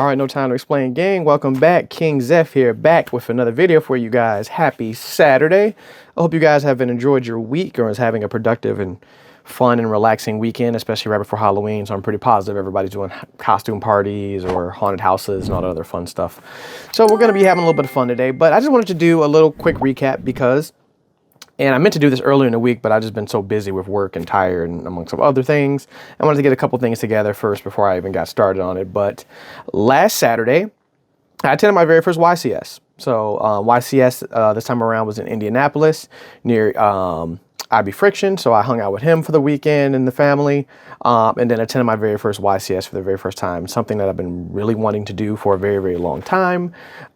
All right, no time to explain, gang. Welcome back. King Zeph here, back with another video for you guys. Happy Saturday. I hope you guys have enjoyed your week or is having a productive and fun and relaxing weekend, especially right before Halloween. So I'm pretty positive everybody's doing costume parties or haunted houses and all that other fun stuff. So we're going to be having a little bit of fun today, but I just wanted to do a little quick recap because, and I meant to do this earlier in the week, but I've just been so busy with work and tired and among some other things. I wanted to get a couple things together first before I even got started on it. But last Saturday, I attended my very first YCS. So YCS this time around was in Indianapolis near IB Friction. So I hung out with him for the weekend and the family, and then attended my very first YCS for the very first time. Something that I've been really wanting to do for a very, very long time.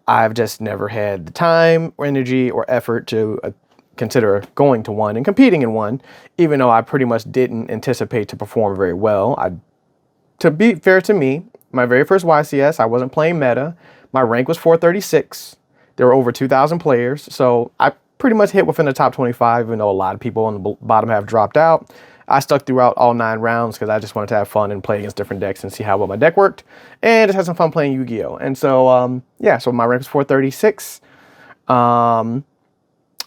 I've just never had the time or energy or effort to consider going to one and competing in one, even though I pretty much didn't anticipate to perform very well. To be fair to me, my very first YCS, I wasn't playing meta. My rank was 436. There were over 2,000 players, so I pretty much hit within the top 25, even though a lot of people on the bottom half dropped out. I stuck throughout all 9 rounds because I just wanted to have fun and play against different decks and see how well my deck worked, and just had some fun playing Yu-Gi-Oh! And so, yeah, so my rank was 436.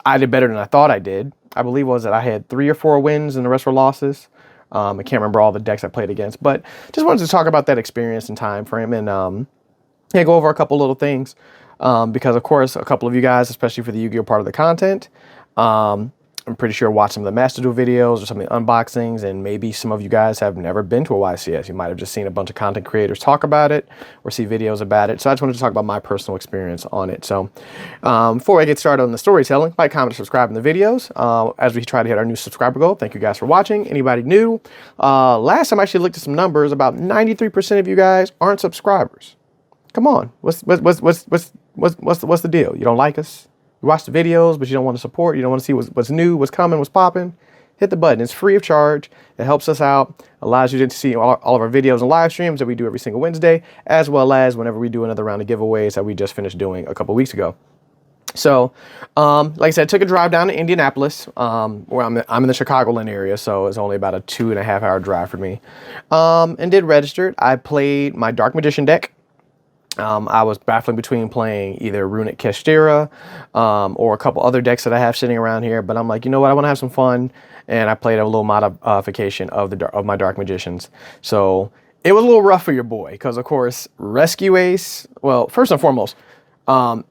I did better than I thought I did. I believe was that I had 3 or 4 wins and the rest were losses. I can't remember all the decks I played against, but just wanted to talk about that experience and time frame and yeah, go over a couple little things because of course a couple of you guys, especially for the Yu-Gi-Oh part of the content, I'm pretty sure watch some of the Master Duel videos or some of the unboxings, and maybe some of you guys have never been to a YCS. You might have just seen a bunch of content creators talk about it or see videos about it. So I just wanted to talk about my personal experience on it. So before I get started on the storytelling, like, comment, subscribe in the videos as we try to hit our new subscriber goal. Thank you guys for watching. Anybody new? Last time I actually looked at some numbers, about 93% of you guys aren't subscribers. Come on, what's the deal? You don't like us? You watch the videos, but you don't want to support. You don't want to see what's new, what's coming, what's popping. Hit the button. It's free of charge. It helps us out. Allows you to see all of our videos and live streams that we do every single Wednesday, as well as whenever we do another round of giveaways that we just finished doing a couple weeks ago. So, like I said, took a drive down to Indianapolis, where I'm in the Chicagoland area, so it's only about a 2.5 hour drive for me. And did register. I played my Dark Magician deck. I was battling between playing either Runic Kestira or a couple other decks that I have sitting around here, but I'm like, you know what, I want to have some fun, and I played a little modification of my Dark Magicians. So it was a little rough for your boy, because of course, Rescue Ace, well, first and foremost,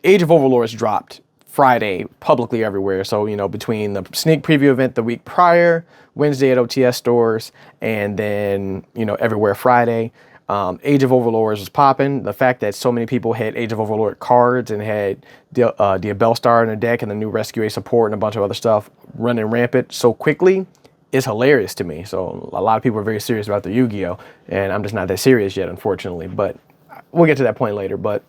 Age of Overlords dropped Friday publicly everywhere. So, you know, between the sneak preview event the week prior, Wednesday at OTS stores, and then, you know, everywhere Friday, Age of Overlords was popping. The fact that so many people had Age of Overlord cards and had the Bellstar in their deck and the new Rescue Ace support and a bunch of other stuff running rampant so quickly is hilarious to me. So a lot of people are very serious about the Yu-Gi-Oh! And I'm just not that serious yet, unfortunately. But we'll get to that point later. But,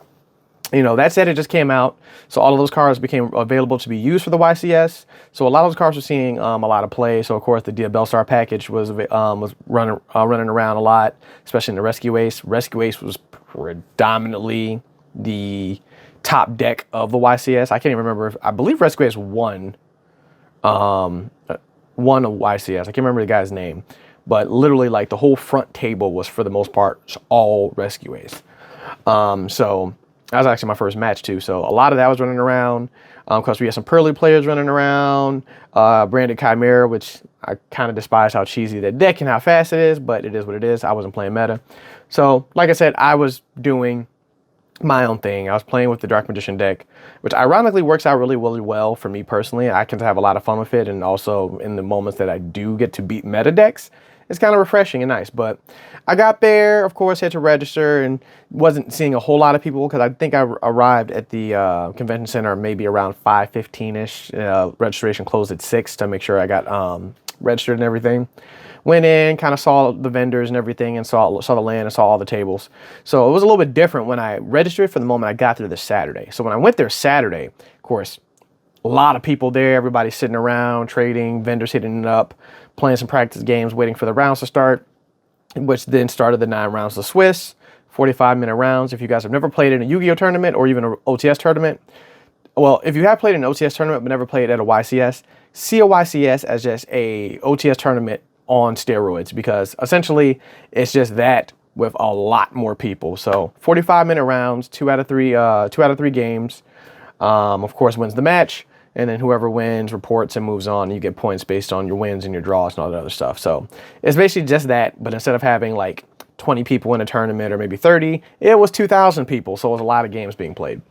you know, that said, it just came out. So all of those cards became available to be used for the YCS. So a lot of those cards were seeing a lot of play. So of course the Bellstar package was running around a lot, especially in the Rescue Ace. Rescue Ace was predominantly the top deck of the YCS. I can't even remember I believe Rescue Ace won a YCS. I can't remember the guy's name, but literally like the whole front table was for the most part all Rescue Ace. So that was actually my first match too. So a lot of that was running around because we had some Pearly players running around, Branded Chimera, which I kind of despise how cheesy that deck and how fast it is, but it is what it is. I wasn't playing meta. So like I said, I was doing my own thing. I was playing with the Dark Magician deck, which ironically works out really, really well for me personally. I can have a lot of fun with it, and also in the moments that I do get to beat meta decks, it's kind of refreshing and nice. But I got there, of course, had to register and wasn't seeing a whole lot of people because I think I arrived at the convention center maybe around 5:15-ish. Registration closed at 6 to make sure I got registered and everything. Went in, kind of saw the vendors and everything, and saw the land and saw all the tables. So it was a little bit different when I registered for the moment I got there this Saturday. So when I went there Saturday, of course, a lot of people there, everybody sitting around, trading, vendors hitting it up, playing some practice games, waiting for the rounds to start, which then started the 9 rounds of Swiss, 45-minute rounds. If you guys have never played in a Yu-Gi-Oh tournament or even an OTS tournament, well, if you have played in an OTS tournament but never played at a YCS, see a YCS as just a OTS tournament on steroids, because essentially it's just that with a lot more people. So 45-minute rounds, 2 out of 3 games. Of course, wins the match, and then whoever wins reports and moves on. You get points based on your wins and your draws and all that other stuff. So it's basically just that, but instead of having like 20 people in a tournament or maybe 30, it was 2,000 people. So it was a lot of games being played.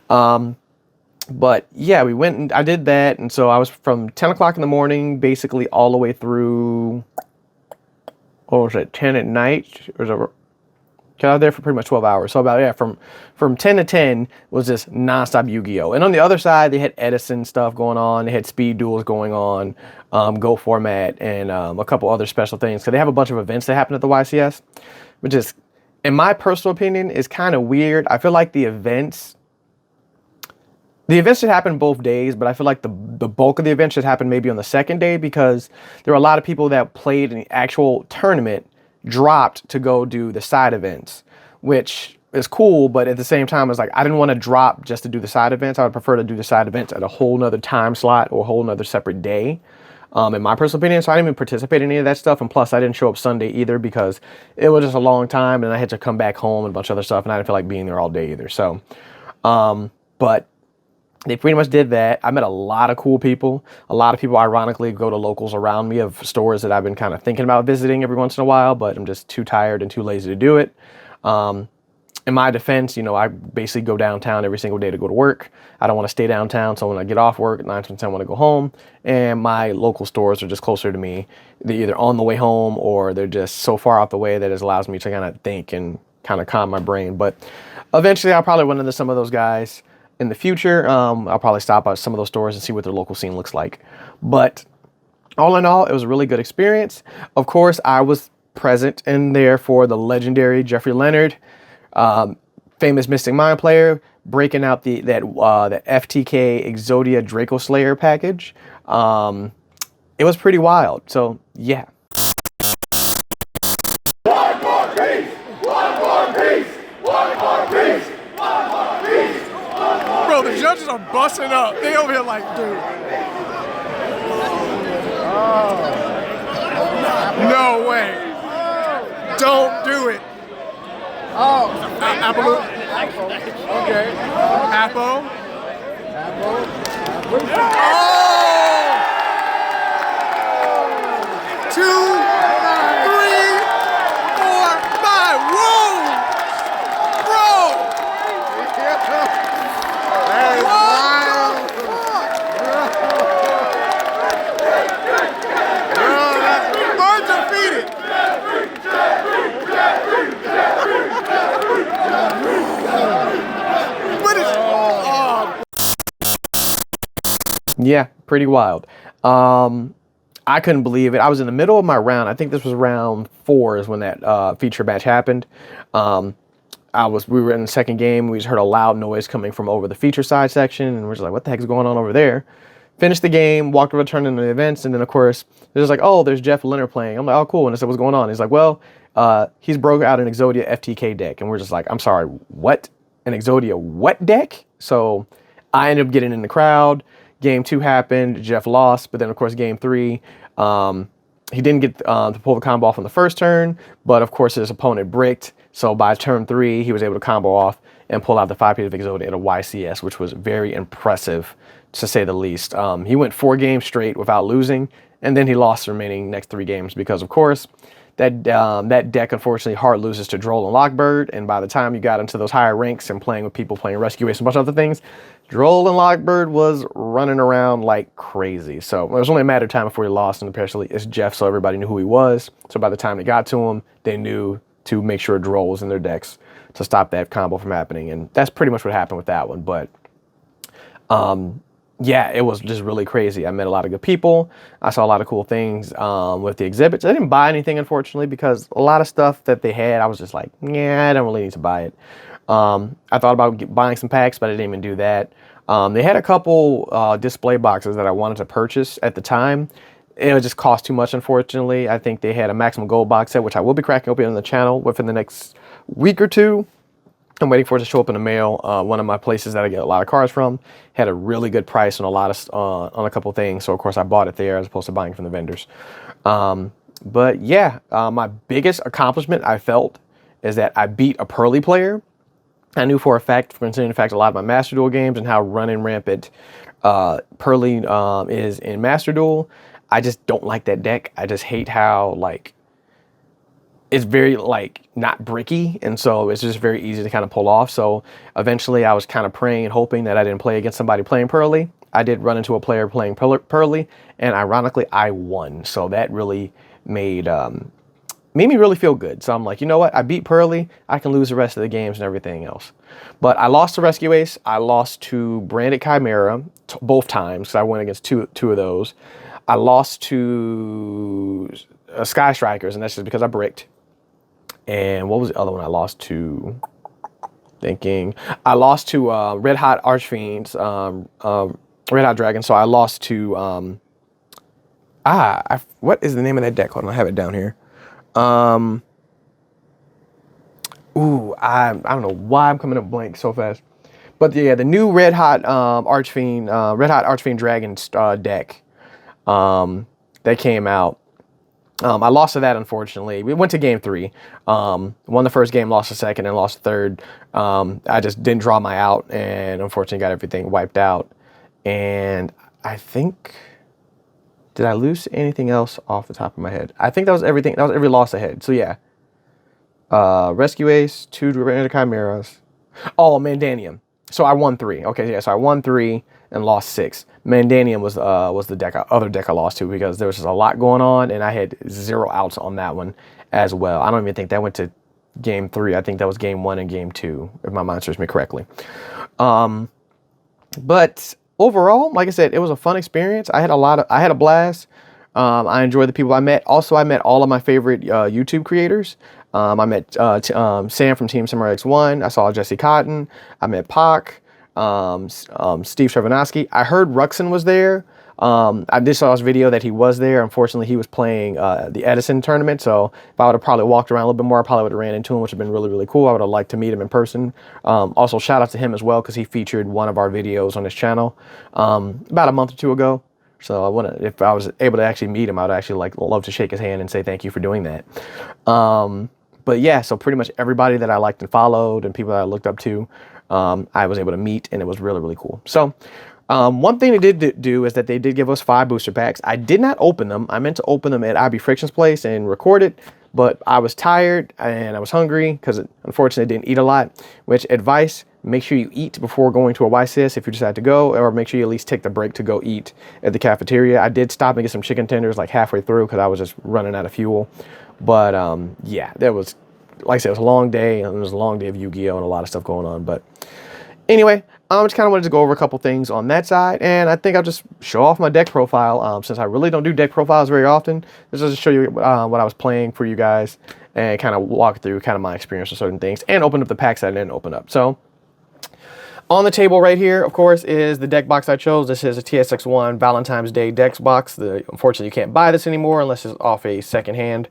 But yeah, we went and I did that. And so I was from 10 o'clock in the morning, basically all the way through, what was it, 10 at night? Or was it, I was there for pretty much 12 hours. So about, yeah, from 10 to 10 was just nonstop Yu-Gi-Oh! And on the other side, they had Edison stuff going on. They had speed duels going on, Go format, and a couple other special things. So they have a bunch of events that happen at the YCS, which is, in my personal opinion, is kind of weird. I feel like the events should happen both days, but I feel like the bulk of the event should happen maybe on the second day, because there were a lot of people that played in the actual tournament dropped to go do the side events, which is cool, but at the same time, it's like I didn't want to drop just to do the side events. I would prefer to do the side events at a whole nother time slot or a whole nother separate day, in my personal opinion. So I didn't even participate in any of that stuff, and plus I didn't show up Sunday either because it was just a long time and I had to come back home and a bunch of other stuff, and I didn't feel like being there all day either. So but they pretty much did that. I met a lot of cool people. A lot of people, ironically, go to locals around me of stores that I've been kind of thinking about visiting every once in a while, but I'm just too tired and too lazy to do it. In my defense, you know, I basically go downtown every single day to go to work. I don't want to stay downtown, so when I get off work, 9 times out of 10 I want to go home, and my local stores are just closer to me. They're either on the way home or they're just so far out the way that it allows me to kind of think and kind of calm my brain. But eventually I'll probably run into some of those guys in the future. I'll probably stop at some of those stores and see what their local scene looks like. But all in all, it was a really good experience. Of course, I was present in there for the legendary Jeffrey Leonard, famous Mystic Mind player, breaking out the FTK Exodia Draco Slayer package. It was pretty wild. So yeah. One more piece! One more piece! One more piece! One more piece! Bro, the judges are busting up. They over here like, dude. No way. Don't do it. Oh, Apple. okay. Apple. Oh! 2, 3, 4, 5. Whoa! Bro! That is wild. Undefeated. What is? Yeah, pretty wild. I couldn't believe it. I was in the middle of my round. I think this was round 4 is when that feature match happened. We were in the second game. We just heard a loud noise coming from over the feature side section, and we're just like, what the heck is going on over there? Finished the game, walked over, turned into the events, and then of course, they're just like, oh, there's Jeff Leonard playing. I'm like, oh, cool. And I said, what's going on? He's like, well, he's broke out an Exodia FTK deck. And we're just like, I'm sorry, what? An Exodia what deck? So I ended up getting in the crowd. Game 2 happened. Jeff lost, but then of course game 3, he didn't get to pull the combo off on the first turn, but of course his opponent bricked. So by turn 3, he was able to combo off and pull out the 5-piece of Exodia at a YCS, which was very impressive, to say the least. He went 4 games straight without losing, and then he lost the remaining next 3 games because, of course, that deck unfortunately hard loses to Droll and Lockbird, and by the time you got into those higher ranks and playing with people playing Rescue Ace and a bunch of other things, Droll and Lockbird was running around like crazy. So it was only a matter of time before he lost, and apparently it's Jeff, so everybody knew who he was. So by the time they got to him, they knew to make sure Droll was in their decks to stop that combo from happening, and that's pretty much what happened with that one. But yeah, it was just really crazy. I met a lot of good people. I saw a lot of cool things with the exhibits. I didn't buy anything, unfortunately, because a lot of stuff that they had, I was just like, yeah, I don't really need to buy it. I thought about buying some packs, but I didn't even do that. They had a couple display boxes that I wanted to purchase at the time. It would just cost too much, unfortunately. I think they had a Maximum Gold box set, which I will be cracking open on the channel within the next week or 2. I'm waiting for it to show up in the mail. One of my places that I get a lot of cards from had a really good price on a lot of on a couple things, so of course I bought it there as opposed to buying from the vendors. But yeah, my biggest accomplishment I felt is that I beat a Pearly player. I knew for a fact, considering the fact a lot of my Master Duel games and how running rampant Pearly is in Master Duel, I just don't like that deck. I just hate how, like, it's very, like, not bricky, and so it's just very easy to kind of pull off. So eventually I was kind of praying and hoping that I didn't play against somebody playing Pearly. I did run into a player playing Pearly, and ironically I won. So that really made me really feel good. So I'm like, you know what? I beat Pearly. I can lose the rest of the games and everything else. But I lost to Rescue Ace. I lost to Branded Chimera both times, because I went against two of those. I lost to Sky Strikers, and that's just because I bricked. And what was the other one I lost to? Thinking. I lost to Red Hot Archfiends, Red Hot Dragon. So I lost to, what is the name of that deck? Hold on, I have it down here. I don't know why I'm coming up blank so fast. But yeah, the new Red Hot Archfiend Dragon deck that came out. I lost to that, unfortunately. We went to game 3. Won the first game, lost the second, and lost the third. I just didn't draw my out, and unfortunately got everything wiped out. And I think, did I lose anything else off the top of my head? I think that was everything. That was every loss I had. So yeah. Rescue Ace, 2 Random Chimeras. Oh, Mandanium. So I won 3. Okay, yeah, so I won 3 and lost 6. Mandanium was the other deck I lost to, because there was just a lot going on, and I had 0 outs on that one as well. I don't even think that went to game 3. I think that was game 1 and game 2, if my mind serves me correctly. But overall, like I said, it was a fun experience. I had a blast. I enjoyed the people I met. Also, I met all of my favorite YouTube creators. I met Sam from Team Samurai X1. I saw Jesse Cotton. I met Pac, Steve Trevanowski. I heard Ruxin was there. I did saw his video that he was there. Unfortunately, he was playing the Edison tournament. So if I would have probably walked around a little bit more, I probably would have ran into him, which would have been really, really cool. I would have liked to meet him in person. Also, shout out to him as well, because he featured one of our videos on his channel about a month or 2 ago. So if I was able to actually meet him, I'd actually love to shake his hand and say thank you for doing that. But yeah, so pretty much everybody that I liked and followed and people that I looked up to, I was able to meet, and it was really, really cool. So one thing they did do is that they did give us 5 booster packs. I did not open them. I meant to open them at IB Friction's place and record it, but I was tired and I was hungry because unfortunately I didn't eat a lot. Which advice, make sure you eat before going to a YCS if you decide to go, or make sure you at least take the break to go eat at the cafeteria. I did stop and get some chicken tenders like halfway through because I was just running out of fuel. But yeah, that was, like I said, it was a long day, and it was a long day of Yu-Gi-Oh! And a lot of stuff going on. But anyway, I just kind of wanted to go over a couple things on that side, and I think I'll just show off my deck profile. Since I really don't do deck profiles very often, this is to show you what I was playing for you guys, and kind of walk through kind of my experience with certain things, and open up the packs that I didn't open up. So on the table right here, of course, is the deck box I chose. This is a TSX1 Valentine's Day decks box. Unfortunately, you can't buy this anymore unless it's off a second hand,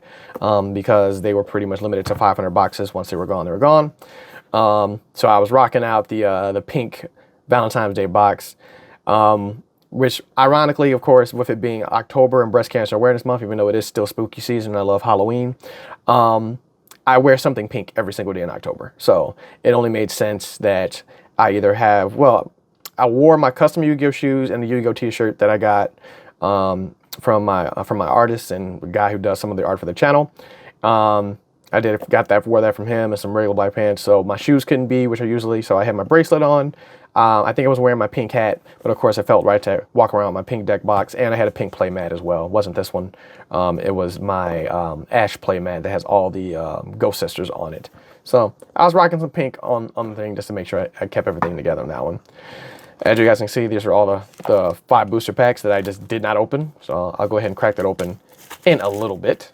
because they were pretty much limited to 500 boxes. Once they were gone, they were gone. So I was rocking out the pink Valentine's Day box, which ironically, of course, with it being October and Breast Cancer Awareness Month, even though it is still spooky season and I love Halloween, I wear something pink every single day in October. So it only made sense that I either have, well, I wore my custom Yu-Gi-Oh shoes and the Yu-Gi-Oh t-shirt that I got from my artist and the guy who does some of the art for the channel. wore that from him, and some regular black pants. So my shoes couldn't be, which are usually, so I had my bracelet on. I think I was wearing my pink hat, but of course it felt right to walk around with my pink deck box, and I had a pink play mat as well. It wasn't this one. It was my Ash play mat that has all the Ghost Sisters on it. So I was rocking some pink on the thing just to make sure I kept everything together on that one. As you guys can see, these are all the 5 booster packs that I just did not open. So I'll go ahead and crack that open in a little bit.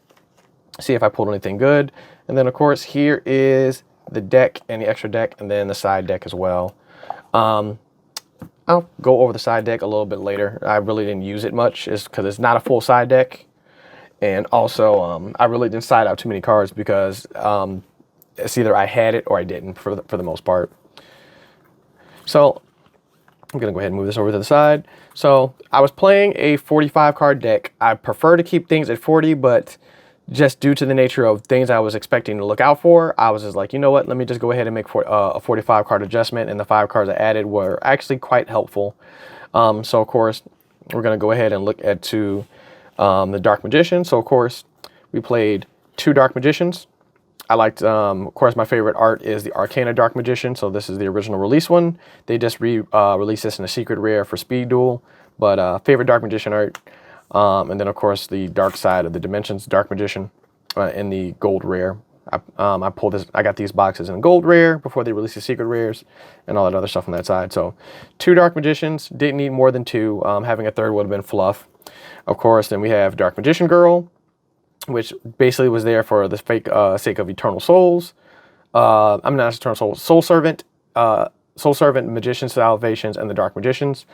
See if I pulled anything good. And then of course here is the deck and the extra deck, and then the side deck as well. I'll go over the side deck a little bit later. I really didn't use it much because it's not a full side deck. And also I really didn't side out too many cards because it's either I had it or I didn't for the most part. So I'm going to go ahead and move this over to the side. So I was playing a 45 card deck. I prefer to keep things at 40, but just due to the nature of things I was expecting to look out for, I was just like, you know what, let me just go ahead and make a 45 card adjustment, and the 5 cards I added were actually quite helpful. So of course, we're going to go ahead and look at the Dark Magician. So of course, we played 2 Dark Magicians. I liked, of course, my favorite art is the Arcana Dark Magician. So this is the original release one. They just released this in a secret rare for Speed Duel. But favorite Dark Magician art. And then, of course, the Dark Side of the Dimensions Dark Magician in the gold rare. I got these boxes in gold rare before they released the secret rares and all that other stuff on that side. So 2 Dark Magicians, didn't need more than 2. Having a third would have been fluff. Of course, then we have Dark Magician Girl, which basically was there for the sake of Eternal Souls. I'm not Eternal Souls, Soul Servant, Magician Salvations, and the Dark Magicians.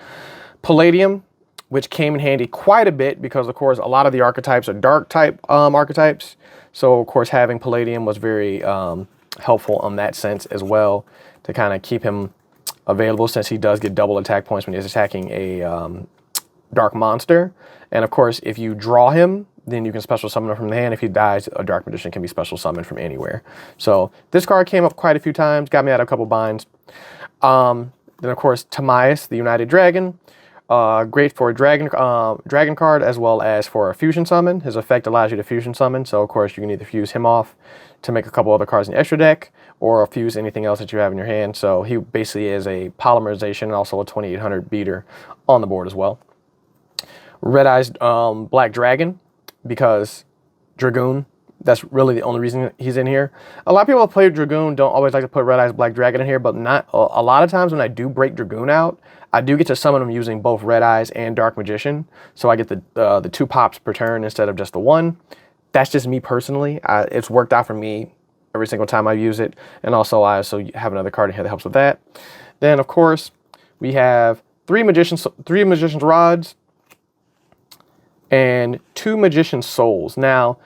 Palladium, which came in handy quite a bit because, of course, a lot of the archetypes are dark type archetypes. So, of course, having Palladium was very helpful on that sense as well, to kind of keep him available, since he does get double attack points when he's attacking a dark monster. And, of course, if you draw him, then you can special summon him from the hand. If he dies, a Dark Magician can be special summoned from anywhere. So this card came up quite a few times, got me out of a couple binds. Then, of course, Timaeus, the United Dragon. Great for a dragon card, as well as for a fusion summon. His effect allows you to fusion summon, so of course you can either fuse him off to make a couple other cards in the extra deck, or fuse anything else that you have in your hand. So he basically is a polymerization and also a 2800 beater on the board as well. Red Eyes Black Dragon, because Dragoon, that's really the only reason he's in here. A lot of people who play Dragoon don't always like to put Red Eyes Black Dragon in here, but not a lot of times when I do break Dragoon out, I do get to summon him using both Red Eyes and Dark Magician. So I get the 2 pops per turn instead of just the 1. That's just me personally. It's worked out for me every single time I use it. And also I also have another card in here that helps with that. Then, of course, we have 3 Magician's Rods and 2 Magician's Souls. Now,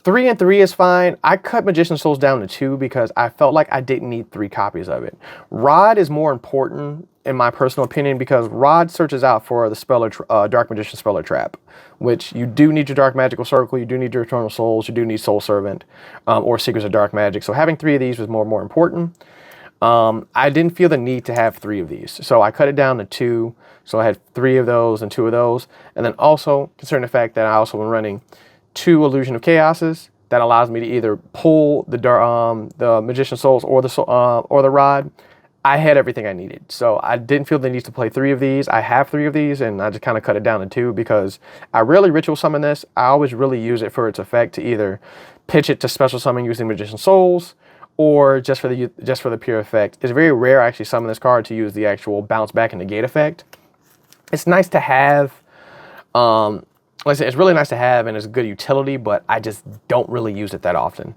3 and 3 is fine. I cut Magician's Souls down to 2 because I felt like I didn't need 3 copies of it. Rod is more important, in my personal opinion, because Rod searches out for the Dark Magician Speller Trap, which you do need your Dark Magical Circle, you do need your Eternal Souls, you do need Soul Servant, or Secrets of Dark Magic. So having 3 of these was more and more important. I didn't feel the need to have 3 of these, so I cut it down to 2. So I had 3 of those and 2 of those. And then also, considering the fact that I also am running 2 Illusion of Chaoses, that allows me to either pull the Magician's Souls or the Rod. I had everything I needed, so I didn't feel the need to play 3 of these. I have 3 of these, and I just kind of cut it down to 2 because I really ritual summon this. I always really use it for its effect to either pitch it to special summon using Magician's Souls, or just for the pure effect. It's very rare I actually summon this card to use the actual bounce back and negate effect. It's nice to have. Like I said, it's really nice to have and it's a good utility, but I just don't really use it that often.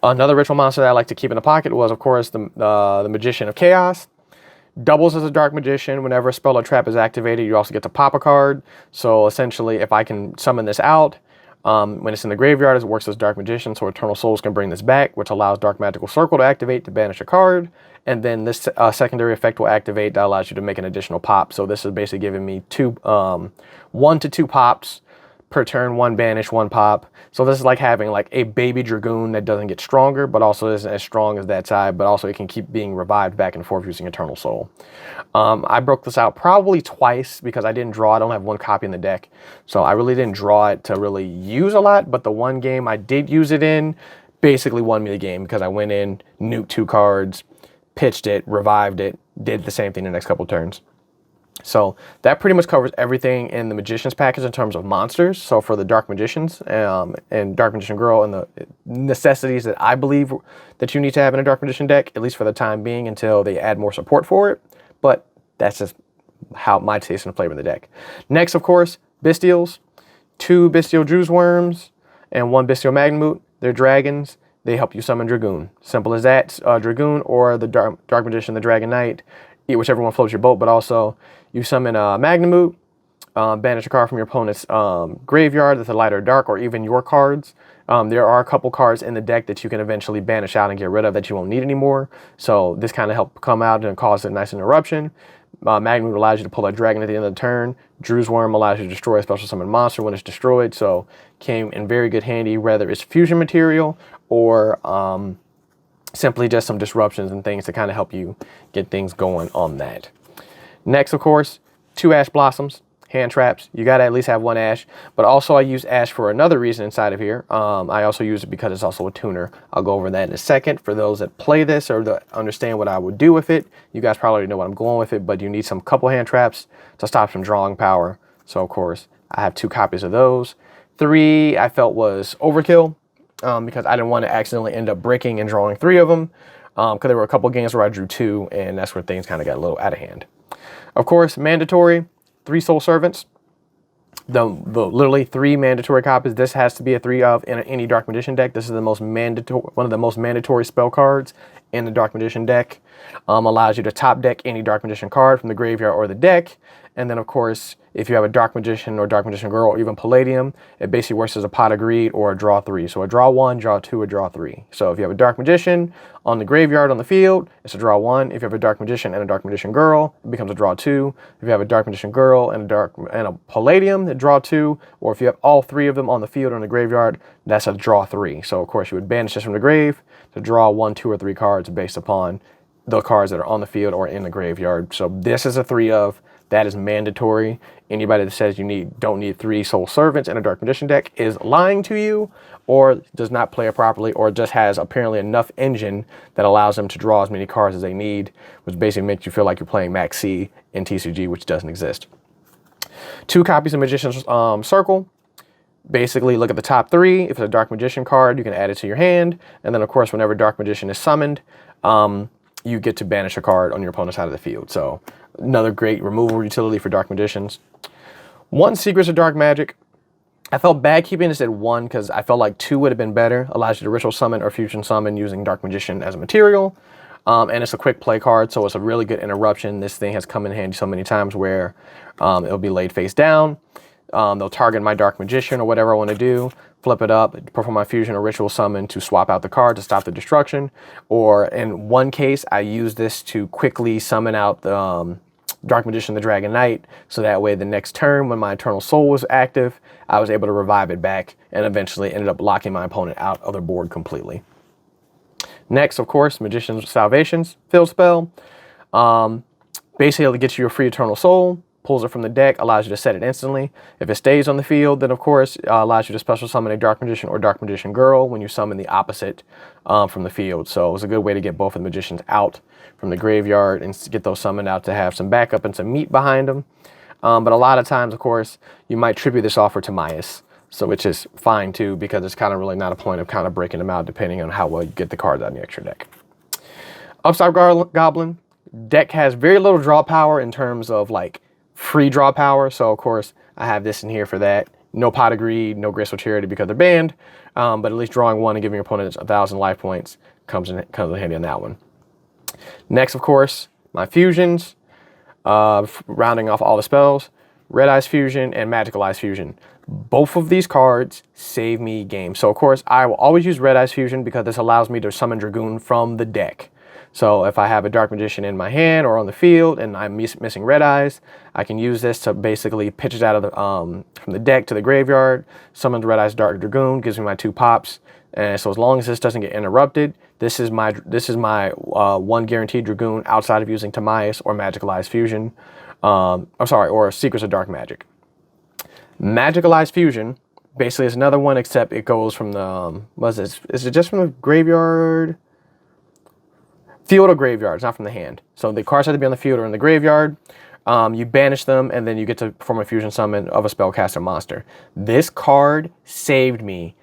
Another ritual monster that I like to keep in the pocket was, of course, the Magician of Chaos. Doubles as a Dark Magician. Whenever a spell or trap is activated, you also get to pop a card. So essentially, if I can summon this out, when it's in the graveyard, it works as Dark Magician, so Eternal Souls can bring this back, which allows Dark Magical Circle to activate to banish a card. And then this secondary effect will activate that allows you to make an additional pop. So this is basically giving me 1 to 2 pops per turn, 1 banish, 1 pop. So this is like having like a baby Dragoon that doesn't get stronger, but also isn't as strong as that side, but also it can keep being revived back and forth using Eternal Soul. I broke this out probably twice because I didn't draw. I don't have 1 copy in the deck. So I really didn't draw it to really use a lot, but the 1 game I did use it in basically won me the game because I went in, nuked 2 cards, pitched it, revived it, did the same thing the next couple turns. So that pretty much covers everything in the Magician's package in terms of monsters. So for the Dark Magicians and Dark Magician Girl and the necessities that I believe that you need to have in a Dark Magician deck, at least for the time being until they add more support for it. But that's just how my taste and flavor of the deck. Next, of course, Bestials. 2 Bestial Druze Worms and 1 Bestial Magnamut. They're dragons. They help you summon Dragoon. Simple as that. Dragoon or the Dark Magician, the Dragon Knight. Whichever one floats your boat, but also you summon Magnamut, banish a card from your opponent's graveyard that's a light or dark, or even your cards. There are a couple cards in the deck that you can eventually banish out and get rid of that you won't need anymore. So this kind of helped come out and cause a nice interruption. Magmood allows you to pull a dragon at the end of the turn. Drew's Worm allows you to destroy a special summon monster when it's destroyed. So came in very good handy, whether it's fusion material or simply just some disruptions and things to kind of help you get things going on that. Next, of course, 2 Ash Blossoms. Hand traps. You got to at least have 1 Ash, but also I use Ash for another reason inside of here. I also use it because it's also a tuner. I'll go over that in a second. For those that play this or that understand what I would do with it, you guys probably already know what I'm going with it, but you need some couple hand traps to stop some drawing power. So of course I have 2 copies of those. 3 I felt was overkill because I didn't want to accidentally end up breaking and drawing 3 of them because there were a couple games where I drew 2 and that's where things kind of got a little out of hand. Of course, mandatory. 3 Soul Servants, the literally 3 mandatory copies. This has to be a 3 of in any Dark Magician deck. This is the most mandatory, one of the most mandatory spell cards in the Dark Magician deck. Allows you to top deck any Dark Magician card from the graveyard or the deck. And then, of course, if you have a Dark Magician or Dark Magician Girl or even Palladium, it basically works as a Pot of Greed or a draw 3. So a draw 1, draw 2, or draw 3. So if you have a Dark Magician on the graveyard on the field, it's a draw 1. If you have a Dark Magician and a Dark Magician Girl, it becomes a draw 2. If you have a Dark Magician Girl and a Palladium, it draw 2. Or if you have all 3 of them on the field or in the graveyard, that's a draw 3. So of course you would banish this from the grave to draw 1, 2, or 3 cards based upon the cards that are on the field or in the graveyard. So this is a 3 of. That is mandatory. Anybody that says you don't need 3 Soul Servants in a Dark Magician deck is lying to you or does not play it properly or just has apparently enough engine that allows them to draw as many cards as they need, which basically makes you feel like you're playing Max C in TCG, which doesn't exist. 2 copies of Magician's Circle. Basically, look at the top 3. If it's a Dark Magician card, you can add it to your hand. And then, of course, whenever Dark Magician is summoned, you get to banish a card on your opponent's side of the field. So another great removal utility for Dark Magicians. 1 Secrets of Dark Magic. I felt bad keeping this at 1 because I felt like 2 would have been better. Allows you to ritual summon or fusion summon using Dark Magician as a material. And it's a quick play card, so it's a really good interruption. This thing has come in handy so many times where it'll be laid face down. They'll target my Dark Magician or whatever I want to do, flip it up, perform my fusion or ritual summon to swap out the card to stop the destruction. Or in one case, I use this to quickly summon out the Dark Magician, the Dragon Knight, so that way the next turn when my Eternal Soul was active, I was able to revive it back and eventually ended up locking my opponent out of the board completely. Next, of course, Magician's Salvations, field spell. Basically, it gets you a free Eternal Soul, pulls it from the deck, allows you to set it instantly. If it stays on the field, then of course, allows you to special summon a Dark Magician or Dark Magician Girl when you summon the opposite from the field. So it's a good way to get both of the Magicians out from the graveyard and get those summoned out to have some backup and some meat behind them. But a lot of times, of course, you might tribute this offer to Mias. So which is fine too, because it's kind of really not a point of kind of breaking them out depending on how well you get the cards out in the extra deck. Upside Goblin. Deck has very little draw power in terms of like free draw power. So of course I have this in here for that. No Pot of Greed, no Graceful Charity because they're banned. But at least drawing 1 and giving your opponent 1,000 life points comes in handy on that one. Next, of course, my fusions. Rounding off all the spells. Red Eyes Fusion and Magical Eyes Fusion. Both of these cards save me games. So of course I will always use Red Eyes Fusion because this allows me to summon Dragoon from the deck. So if I have a Dark Magician in my hand or on the field and I'm missing Red Eyes, I can use this to basically pitch it out of the from the deck to the graveyard, summon the Red Eyes Dark Dragoon, gives me my 2 pops. And so as long as this doesn't get interrupted, this is my 1 guaranteed Dragoon outside of using Timaeus or Magical Eyes Fusion. Or Secrets of Dark Magic. Magical Eyes Fusion basically is another one, except it goes from the is it just from the graveyard? Field or graveyard, it's not from the hand. So the cards have to be on the field or in the graveyard. You banish them, and then you get to perform a fusion summon of a spellcaster monster. This card saved me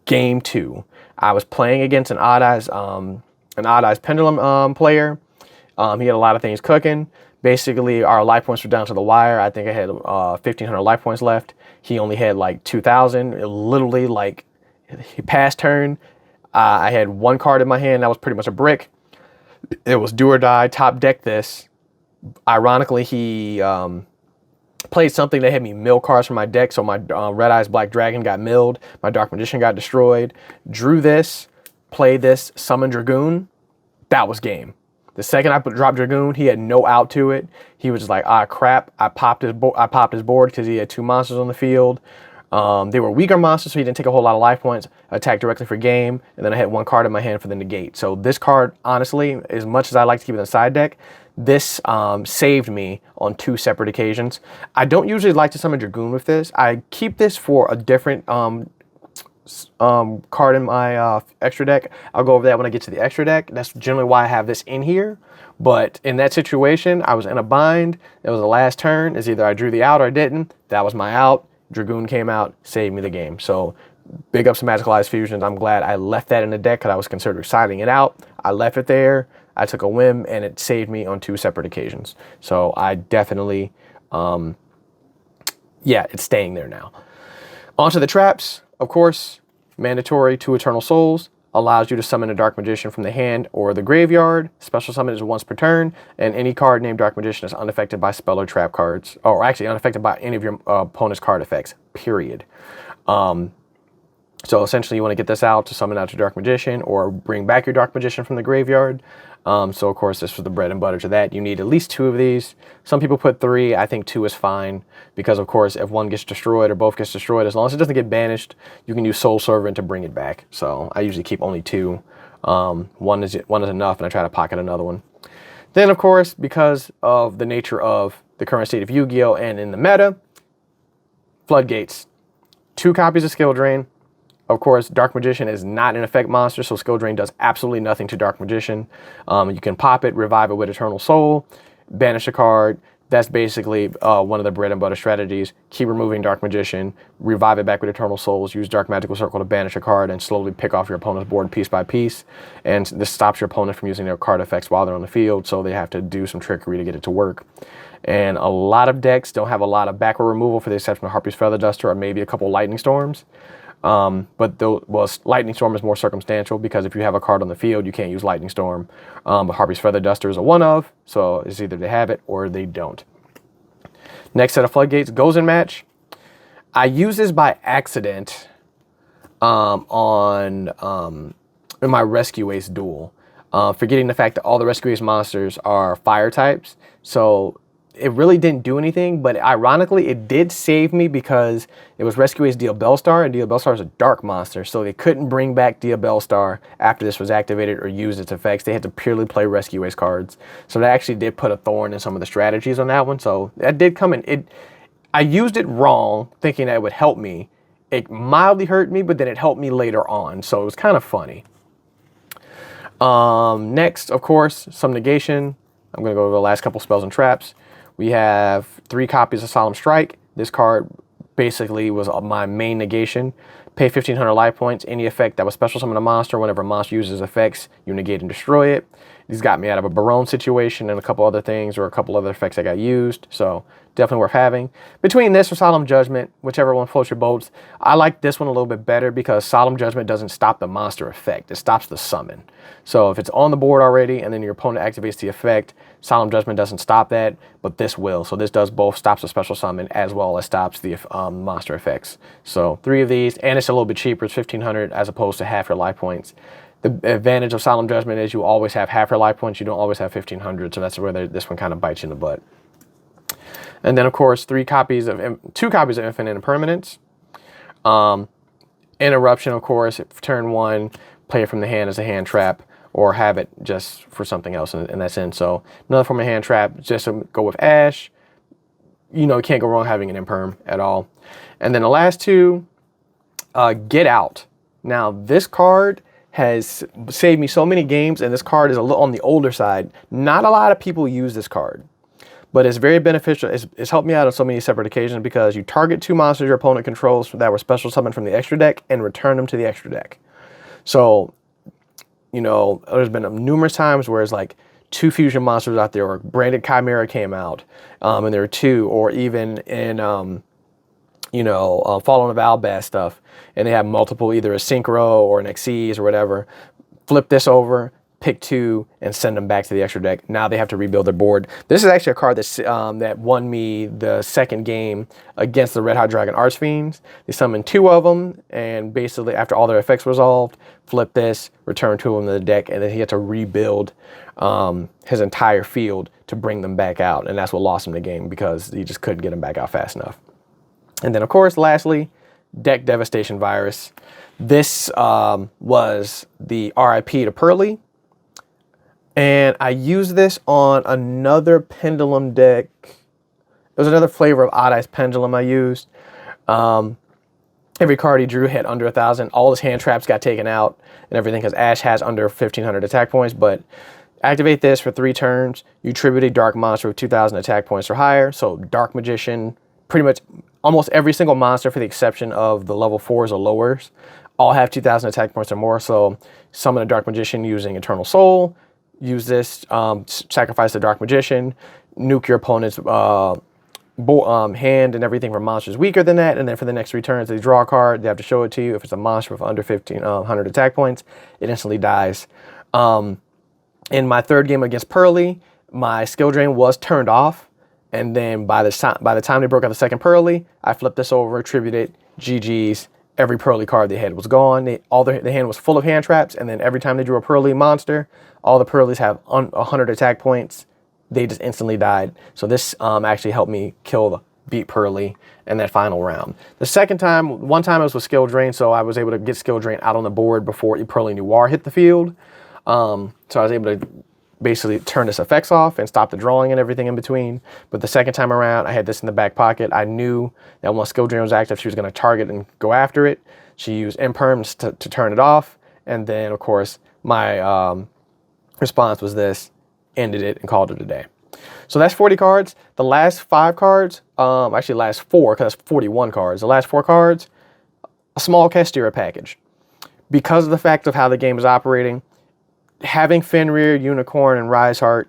game 2. I was playing against an Odd Eyes Pendulum player. He had a lot of things cooking. Basically, our life points were down to the wire. I think I had 1,500 life points left. He only had like 2,000. It literally, like, he passed turn. I had 1 card in my hand. That was pretty much a brick. It was do or die, top deck this. Ironically, he played something that had me mill cards from my deck, so my Red Eyes Black Dragon got milled. My Dark Magician got destroyed. Drew this, played this, summoned Dragoon. That was game. The second I dropped Dragoon, he had no out to it. He was just like, ah, crap. I popped his board because he had 2 monsters on the field. They were weaker monsters, so he didn't take a whole lot of life points. Attacked directly for game, and then I had 1 card in my hand for the negate. So this card, honestly, as much as I like to keep it in the side deck, this saved me on 2 separate occasions. I don't usually like to summon Dragoon with this. I keep this for a different card in my extra deck. I'll go over that when I get to the extra deck. That's generally why I have this in here. But in that situation, I was in a bind. It was the last turn. It's either I drew the out or I didn't. That was my out. Dragoon came out, saved me the game. So big ups to Magical Eyes Fusions. I'm glad I left that in the deck because I was considering siding it out. I left it there. I took a whim and it saved me on 2 separate occasions. So I definitely, yeah, it's staying there now. Onto the traps. Of course, mandatory 2 Eternal Souls. Allows you to summon a Dark Magician from the hand or the graveyard. Special summon is once per turn, and any card named Dark Magician is unaffected by spell or trap cards, or actually unaffected by any of your opponent's card effects, period. So essentially you want to get this out to summon out your Dark Magician or bring back your Dark Magician from the graveyard. So of course this was the bread and butter to that. You need at least 2 of these. Some people put 3. I think 2 is fine because of course if one gets destroyed or both gets destroyed, as long as it doesn't get banished, you can use Soul Servant to bring it back. So I usually keep only 2. One is enough, and I try to pocket another one. Then of course, because of the nature of the current state of Yu-Gi-Oh! And in the meta, Floodgates. 2 copies of Skill Drain. Of course, Dark Magician is not an effect monster, so Skill Drain does absolutely nothing to Dark Magician. You can pop it, revive it with Eternal Soul, banish a card. That's basically one of the bread and butter strategies. Keep removing Dark Magician, revive it back with Eternal Souls, use Dark Magical Circle to banish a card, and slowly pick off your opponent's board piece by piece. And this stops your opponent from using their card effects while they're on the field, so they have to do some trickery to get it to work. And a lot of decks don't have a lot of backward removal, for the exception of Harpy's Feather Duster or maybe a couple Lightning Storms. But Lightning Storm is more circumstantial because if you have a card on the field, you can't use Lightning Storm. But Harpy's Feather Duster is a one-of, so it's either they have it or they don't. Next set of Floodgates, Gozen Match. I use this by accident in my Rescue Ace duel, forgetting the fact that all the Rescue Ace monsters are fire types. So it really didn't do anything, but ironically, it did save me because it was Rescue Ace Dia Bellstar, and Dia Bellstar is a dark monster, so they couldn't bring back Dia Bellstar after this was activated or use its effects. They had to purely play Rescue Ace cards. So that actually did put a thorn in some of the strategies on that one. So that did come in. I used it wrong, thinking that it would help me. It mildly hurt me, but then it helped me later on, so it was kind of funny. Next, of course, some negation. I'm going to go over the last couple spells and traps. We have 3 copies of Solemn Strike. This card basically was my main negation. Pay 1,500 life points. Any effect that was special summon a monster, whenever a monster uses effects, you negate and destroy it. These got me out of a Barone situation and a couple other things, or a couple other effects that got used. So definitely worth having. Between this or Solemn Judgment, whichever one floats your boats, I like this one a little bit better because Solemn Judgment doesn't stop the monster effect. It stops the summon. So if it's on the board already and then your opponent activates the effect, Solemn Judgment doesn't stop that, but this will. So this does both, stops the special summon as well as stops the monster effects. So 3 of these, and it's a little bit cheaper. It's 1,500 as opposed to half your life points. The advantage of Solemn Judgment is you always have half your life points. You don't always have 1,500, so that's where this one kind of bites you in the butt. And then, of course, 2 copies of Infinite Impermanence. Interruption, of course, turn 1, play it from the hand as a hand trap, or have it just for something else in that sense. So another form of hand trap, just to go with Ash. You know, you can't go wrong having an Imperm at all. And then the last 2, Get Out. Now, this card has saved me so many games, and this card is a little on the older side. Not a lot of people use this card, but it's very beneficial. It's helped me out on so many separate occasions because you target 2 monsters your opponent controls that were special summoned from the extra deck and return them to the extra deck. So, you know, there's been numerous times where it's like 2 fusion monsters out there, or Branded Chimera came out, and there are 2, or even in, Fallen of Albaz stuff, and they have multiple, either a Synchro or an Xyz or whatever. Flip this over, pick 2 and send them back to the extra deck. Now they have to rebuild their board. This is actually a card that's, that won me the second game against the Red Hot Dragon Archfiends. They summoned 2 of them, and basically after all their effects resolved, flip this, return 2 of them to the deck, and then he had to rebuild his entire field to bring them back out. And that's what lost him the game, because he just couldn't get them back out fast enough. And then, of course, lastly, Deck Devastation Virus. This was the RIP to Pearly. And I used this on another Pendulum deck. It was another flavor of Odd Eyes Pendulum I used. Every card he drew hit under 1,000. All his hand traps got taken out and everything, because Ash has under 1,500 attack points. But activate this for 3 turns. You tribute a dark monster with 2,000 attack points or higher. So Dark Magician, pretty much almost every single monster, for the exception of the level 4s or lowers, all have 2,000 attack points or more. So summon a Dark Magician using Eternal Soul. Use this, sacrifice the Dark Magician, nuke your opponent's hand and everything for monsters weaker than that. And then for the next 3 turns, they draw a card. They have to show it to you. If it's a monster with under 1,500 attack points, it instantly dies. In my 3rd game against Pearly, my skill drain was turned off. And then by the time they broke out the second Pearly, I flipped this over, attributed GG's. Every Pearly card they had was gone. The hand was full of hand traps, and then every time they drew a Pearly monster, all the Pearlies have 100 attack points. They just instantly died. So this actually helped me beat Pearly in that final round. The second time, one time it was with skill drain, so I was able to get skill drain out on the board before Pearly Noir hit the field. So I was able to basically turn this effects off and stop the drawing and everything in between. But the second time around, I had this in the back pocket. I knew that once skill drain was active, she was going to target and go after it. She used imperms to turn it off. And then, of course, my response was this, ended it, and called it a day. So that's 40 cards. The last 5 cards, actually last 4, because that's 41 cards. The last 4 cards, a small Castira package. Because of the fact of how the game is operating, having Fenrir, Unicorn, and Riseheart,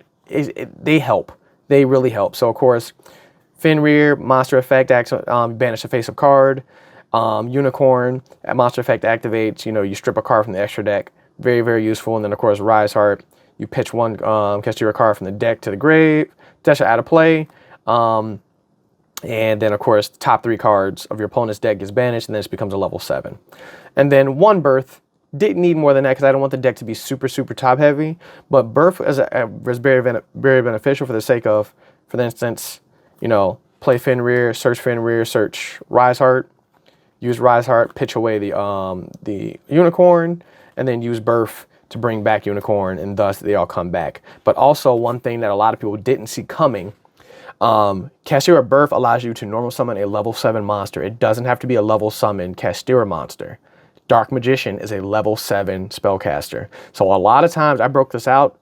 they help. They really help. So, of course, Fenrir, monster effect, banish a face-up card. Unicorn, monster effect activates, you strip a card from the extra deck. Very, very useful. And then, of course, Riseheart, you pitch one Castira card from the deck to the grave, dash it out of play. And then, of course, the top 3 cards of your opponent's deck gets banished, and then it becomes a level 7. And then One Birth. Didn't need more than that, because I don't want the deck to be super, super top heavy. But Birth was very, very beneficial for the sake of, for instance, play Fenrir, search Riseheart, use Riseheart, pitch away the Unicorn, and then use Birth to bring back Unicorn, and thus they all come back. But also, one thing that a lot of people didn't see coming, Castira Birth allows you to normal summon a level 7 monster. It doesn't have to be a level summon Castira monster. Dark Magician is a level 7 spellcaster. So a lot of times I broke this out.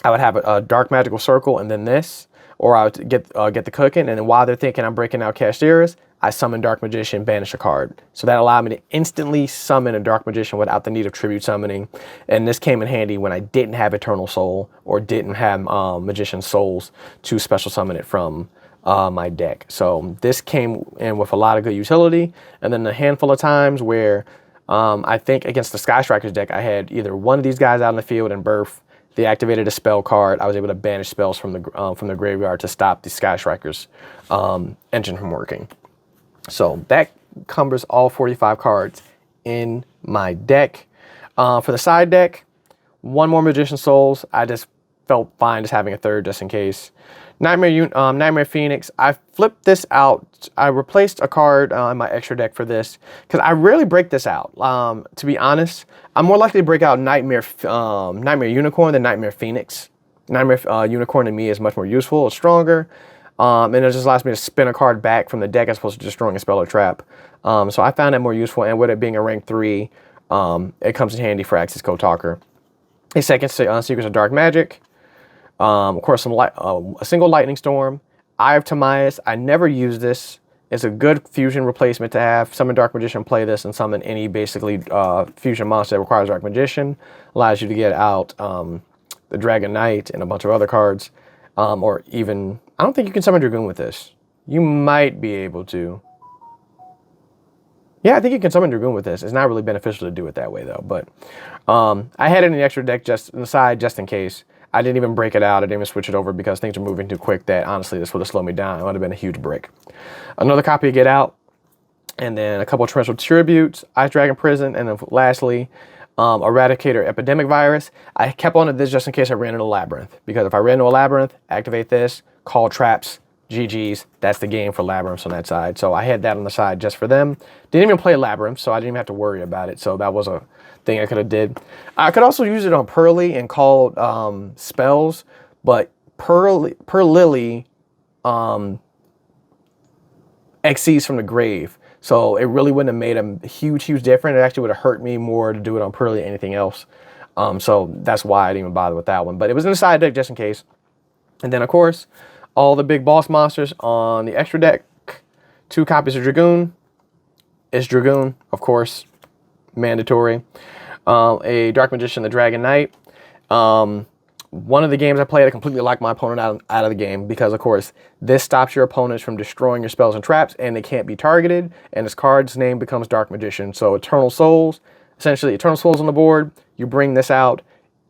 I would have a Dark Magical Circle and then this, or I would get the cooking, and then while they're thinking I'm breaking out Castiras, I summon Dark Magician, banish a card. So that allowed me to instantly summon a Dark Magician without the need of tribute summoning. And this came in handy when I didn't have Eternal Soul or didn't have Magician's Souls to special summon it from my deck. So this came in with a lot of good utility. And then a handful of times where I think against the Sky Strikers deck, I had either one of these guys out in the field and Birth. They activated a spell card. I was able to banish spells from the graveyard to stop the Sky Strikers engine from working. So that covers all 45 cards in my deck. For the side deck, one more Magician's Souls. I just felt fine just having a third just in case. Nightmare Phoenix. I flipped this out. I replaced a card in my extra deck for this because I rarely break this out. To be honest, I'm more likely to break out Nightmare Unicorn than Nightmare Phoenix. Nightmare Unicorn to me is much more useful, it's stronger, and it just allows me to spin a card back from the deck as opposed to destroying a spell or trap. So I found it more useful, and with it being a rank 3, it comes in handy for Axis Code Talker. A second Secrets of Dark Magic. Of course, a single Lightning Storm. Eye of Timaeus. I never use this. It's a good fusion replacement to have. Summon Dark Magician, play this, and summon any basically fusion monster that requires Dark Magician. Allows you to get out the Dragon Knight and a bunch of other cards. Or even, I don't think you can summon Dragoon with this. You might be able to. Yeah, I think you can summon Dragoon with this. It's not really beneficial to do it that way though. But I had it in the extra deck just on the side just in case. I didn't even break it out. I didn't even switch it over because things are moving too quick that honestly this would have slowed me down. It would have been a huge brick. Another copy of Get Out. And then a couple of torrential tributes, Ice Dragon Prison, and then lastly, Eradicator Epidemic Virus. I kept on to this just in case I ran into a Labyrinth. Because if I ran into a Labyrinth, activate this, call traps, GG's. That's the game for Labyrinths on that side. So I had that on the side just for them. Didn't even play Labyrinth, so I didn't even have to worry about it. So that was a thing I could have did. I could also use it on Pearly and call spells, but Lily exceeds from the grave. So it really wouldn't have made a huge difference. It actually would have hurt me more to do it on Pearly than anything else. So that's why I didn't even bother with that one. But it was in the side deck just in case. And then, of course, all the big boss monsters on the extra deck. 2 copies of Dragoon. It's Dragoon, of course. Mandatory. A Dark Magician, the Dragon Knight. One of the games I played, I completely locked my opponent out of the game because, of course, this stops your opponents from destroying your spells and traps, and they can't be targeted, and this card's name becomes Dark Magician. So Eternal Souls, essentially Eternal Souls on the board, you bring this out,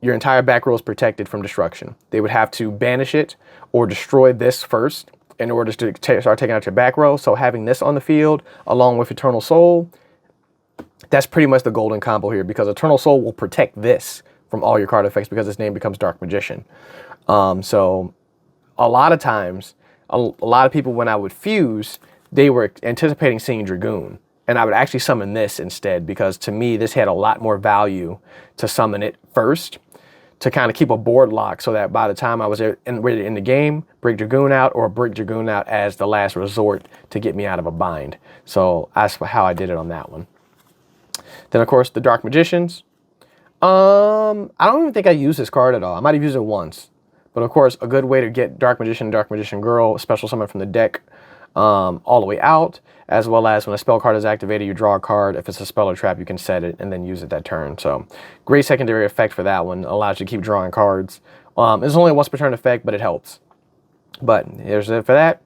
your entire back row is protected from destruction. They would have to banish it or destroy this first in order to start taking out your back row. So having this on the field, along with Eternal Soul, that's pretty much the golden combo here because Eternal Soul will protect this from all your card effects because its name becomes Dark Magician. So a lot of times, a lot of people when I would fuse, they were anticipating seeing Dragoon. And I would actually summon this instead because to me, this had a lot more value to summon it first to kind of keep a board lock so that by the time I was ready in the game, break Dragoon out or break Dragoon out as the last resort to get me out of a bind. So that's how I did it on that one. Then, of course, the Dark Magicians. I don't even think I used this card at all. I might have used it once. But, of course, a good way to get Dark Magician, Dark Magician Girl, special summon from the deck all the way out, as well as when a spell card is activated, you draw a card. If it's a spell or trap, you can set it and then use it that turn. So, great secondary effect for that one. Allows you to keep drawing cards. It's only a once per turn effect, but it helps. But here's it for that.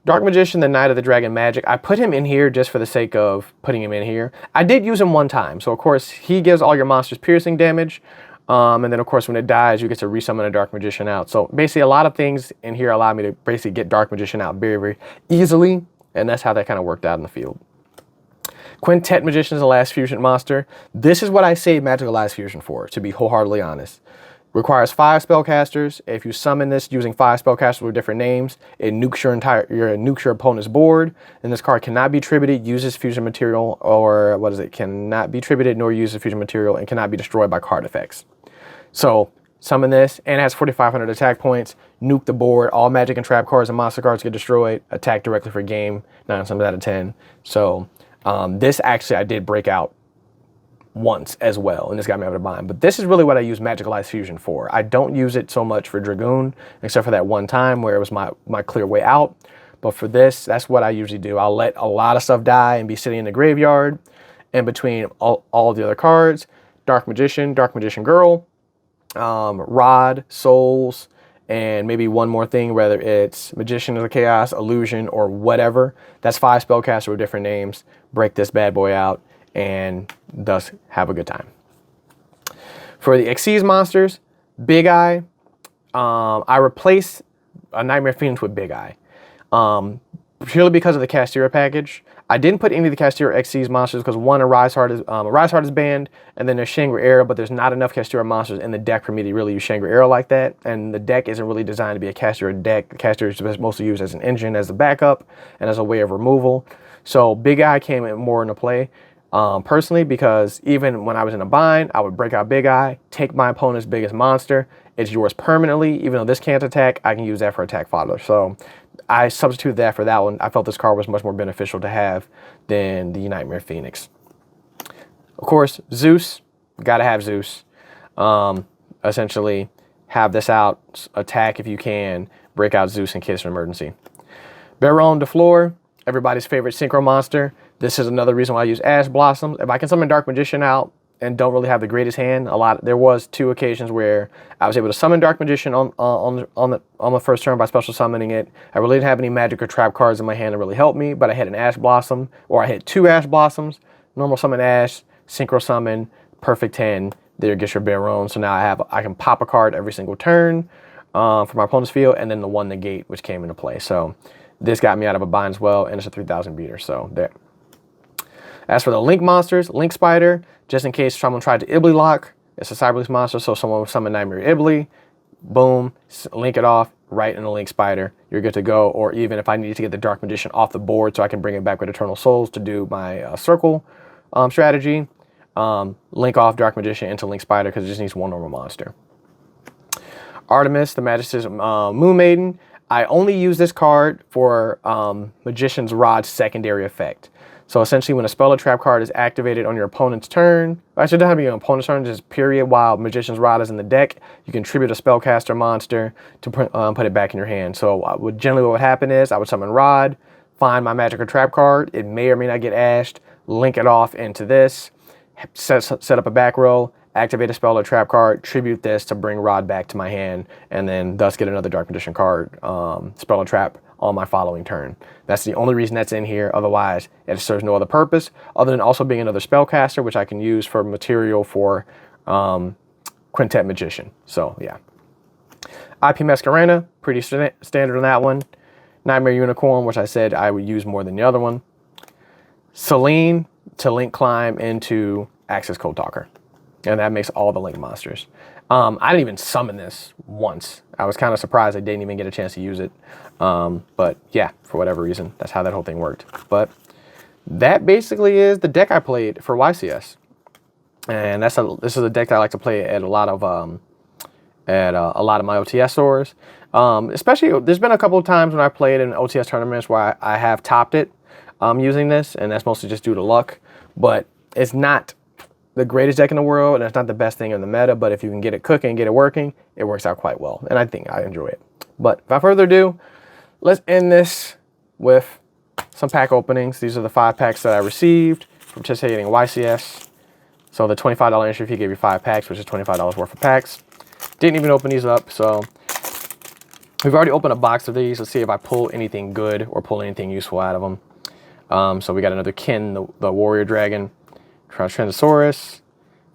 Dark Magician, the Knight of the Dragon Magic. I put him in here just for the sake of putting him in here. I did use him one time. So, of course, he gives all your monsters piercing damage. And then, of course, when it dies, you get to resummon a Dark Magician out. So, basically, a lot of things in here allow me to basically get Dark Magician out very, very easily. And that's how that kind of worked out in the field. Quintet Magician is the last fusion monster. This is what I saved Magical Eyes Fusion for, to be wholeheartedly honest. Requires 5 spellcasters. If you summon this using 5 spellcasters with different names, it nukes your opponent's board. And this card cannot be tributed, uses fusion material, or what is it? Cannot be tributed nor uses fusion material, and cannot be destroyed by card effects. So summon this, and it has 4,500 attack points. Nuke the board. All magic and trap cards and monster cards get destroyed. Attack directly for game. 9 times out of 10. So this actually I did break out once as well, and this got me out of bind. But this is really what I use Magical Eyes Fusion for. I don't use it so much for Dragoon, except for that one time where it was my clear way out. But for this, that's what I usually do. I'll let a lot of stuff die and be sitting in the graveyard in between all the other cards. Dark Magician, Dark Magician Girl, Rod, Souls, and maybe one more thing, whether it's Magician of the Chaos, Illusion, or whatever. That's 5 spellcasters with different names. Break this bad boy out and thus have a good time. For the Xyz monsters, Big Eye, I replaced a Nightmare Phoenix with Big Eye. Purely because of the Castira package. I didn't put any of the Castira Xyz monsters because one, a Rise Heart is banned, and then there's Shangri-Era, but there's not enough Castira monsters in the deck for me to really use Shangri-Era like that, and the deck isn't really designed to be a Castira deck. The Castira is mostly used as an engine, as a backup, and as a way of removal. So Big Eye came in more into play. Personally, because even when I was in a bind, I would break out Big Eye, take my opponent's biggest monster. It's yours permanently. Even though this can't attack, I can use that for attack fodder. So I substituted that for that one. I felt this card was much more beneficial to have than the Nightmare Phoenix. Of course, Zeus. Gotta have Zeus. Essentially, have this out, attack if you can, break out Zeus in case of emergency. Baron de Fleur, everybody's favorite synchro monster. This is another reason why I use Ash Blossoms. If I can summon Dark Magician out and don't really have the greatest hand. There was 2 occasions where I was able to summon Dark Magician on the first turn by special summoning it. I really didn't have any magic or trap cards in my hand to really help me, but I had an Ash Blossom, or I had 2 Ash Blossoms, normal summon Ash, synchro summon, perfect 10. There gets your Baron. So now I can pop a card every single turn for my opponent's field, and then the 1 negate, which came into play. So this got me out of a bind as well, and it's a 3,000 beater. So there. As for the Link monsters, Link Spider, just in case someone tried to Ibly lock, it's a Cyberlink monster, so someone will summon Nightmare Ibly, boom, link it off, right in the Link Spider, you're good to go. Or even if I needed to get the Dark Magician off the board so I can bring it back with Eternal Souls to do my circle strategy, link off Dark Magician into Link Spider because it just needs 1 normal monster. Artemis, the Majesty's Moon Maiden, I only use this card for Magician's Rod's secondary effect. So essentially when a spell or trap card is activated on your opponent's turn, actually it doesn't have to be your opponent's turn, just period, while Magician's Rod is in the deck, you can tribute a spellcaster monster to put it back in your hand. So generally what would happen is I would summon Rod, find my magic or trap card, it may or may not get ashed, link it off into this, set up a back row, activate a spell or trap card, tribute this to bring Rod back to my hand, and then thus get another Dark Magician card, spell or trap, on my following turn. That's the only reason that's in here. Otherwise, it serves no other purpose other than also being another spellcaster, which I can use for material for Quintet Magician. So yeah. IP Masquerena, pretty standard on that one. Nightmare Unicorn, which I said I would use more than the other one. Selene to link climb into Access Code Talker. And that makes all the Link monsters. I didn't even summon this once. I was kind of surprised I didn't even get a chance to use it. But yeah, for whatever reason, that's how that whole thing worked. But that basically is the deck I played for YCS. And this is a deck that I like to play at a lot of my OTS stores. Especially, there's been a couple of times when I played in OTS tournaments where I have topped it using this, and that's mostly just due to luck. But it's not the greatest deck in the world, and it's not the best thing in the meta, but if you can get it cooking, get it working, it works out quite well, and I think I enjoy it. But without further ado, let's end this with some pack openings. These are the 5 packs that I received from participating in YCS. So the $25 entry fee gave you 5 packs, which is $25 worth of packs. Didn't even open these up, so we've already opened a box of these. Let's see if I pull anything good or pull anything useful out of them. So we got another Kin, the Warrior Dragon, Trentosaurus,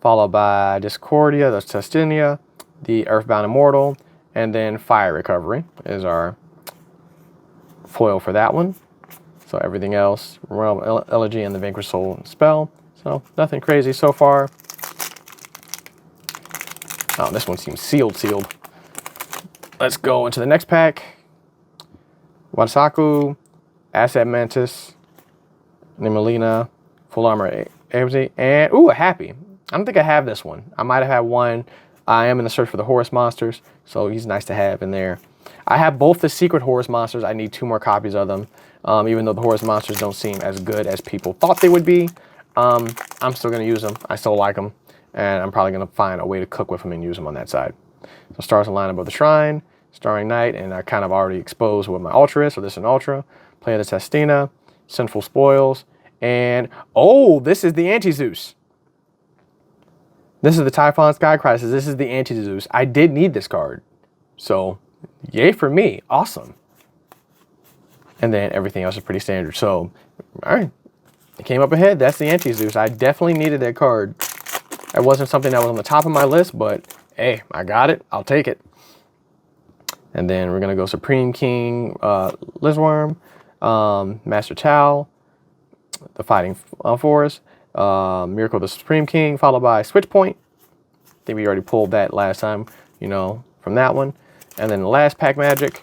followed by Discordia, the Testinia, the Earthbound Immortal, and then Fire Recovery is our foil for that one. So everything else, Realm Elegy and the Vanquished Soul Spell. So nothing crazy so far. Oh, this one seems sealed. Let's go into the next pack. Watasaku, Asset Mantis, Nimelina, Full Armor Abruzzi, and ooh, a Happy. I don't think I have this one. I might have had one. I am in the search for the Horus monsters, so he's nice to have in there. I have both the secret Horus monsters. I need 2 more copies of them. Even though the Horus monsters don't seem as good as people thought they would be, I'm still going to use them. I still like them, and I'm probably going to find a way to cook with them and use them on that side. So Stars Align Above the Shrine, Starring Night, and I kind of already exposed what my Ultra is, so this is an Ultra. Play of the Testina, Sinful Spoils, and oh, this is the Anti-Zeus. This is the Typhon Sky Crisis. This is the Anti-Zeus. I did need this card, so yay for me. Awesome. And then everything else is pretty standard. So, all right, it came up ahead. That's the Anti-Zeus. I definitely needed that card. It wasn't something that was on the top of my list, but hey, I got it. I'll take it. And then we're gonna go Supreme King, Lizworm, Master Tau, the Fighting Forest, Miracle the Supreme King, followed by Switch Point. I think we already pulled that last time, you know, from that one. And then the last pack magic.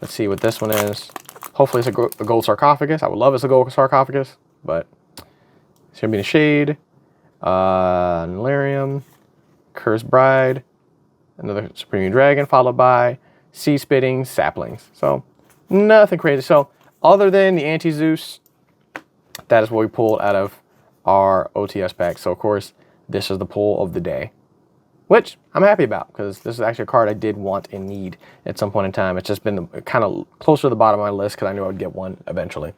Let's see what this one is. Hopefully it's a gold sarcophagus. I would love it's a gold sarcophagus, but it's gonna be the Shade, Nilarium, Cursed Bride, another Supreme Dragon, followed by Sea Spitting Saplings. So nothing crazy. So other than the Anti-Zeus, that is what we pulled out of our OTS pack. So of course, this is the pull of the day, which I'm happy about because this is actually a card I did want and need at some point in time. It's just been kind of closer to the bottom of my list because I knew I would get one eventually.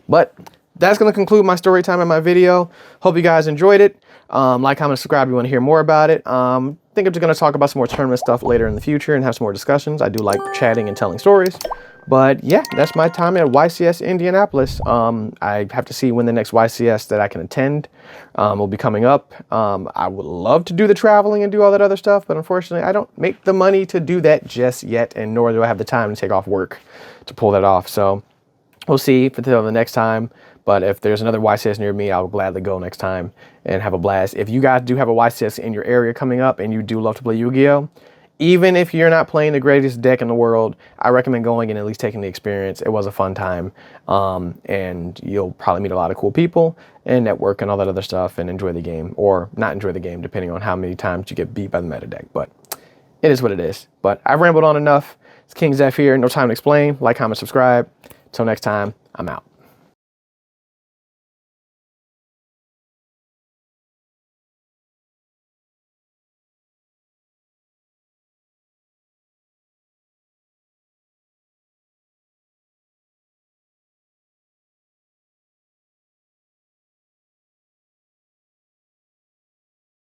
But that's going to conclude my story time in my video. Hope you guys enjoyed it. Like, comment, subscribe if you want to hear more about it. I think I'm just going to talk about some more tournament stuff later in the future and have some more discussions. I do like chatting and telling stories. But yeah, that's my time at YCS Indianapolis. I have to see when the next YCS that I can attend will be coming up. I would love to do the traveling and do all that other stuff, but unfortunately I don't make the money to do that just yet, and nor do I have the time to take off work to pull that off. So we'll see until the next time. But if there's another YCS near me, I'll gladly go next time and have a blast. If you guys do have a YCS in your area coming up and you do love to play Yu-Gi-Oh!, even if you're not playing the greatest deck in the world, I recommend going and at least taking the experience. It was a fun time. And you'll probably meet a lot of cool people and network and all that other stuff and enjoy the game, or not enjoy the game, depending on how many times you get beat by the meta deck. But it is what it is. But I've rambled on enough. It's King Zeph here. No time to explain. Like, comment, subscribe. Till next time, I'm out.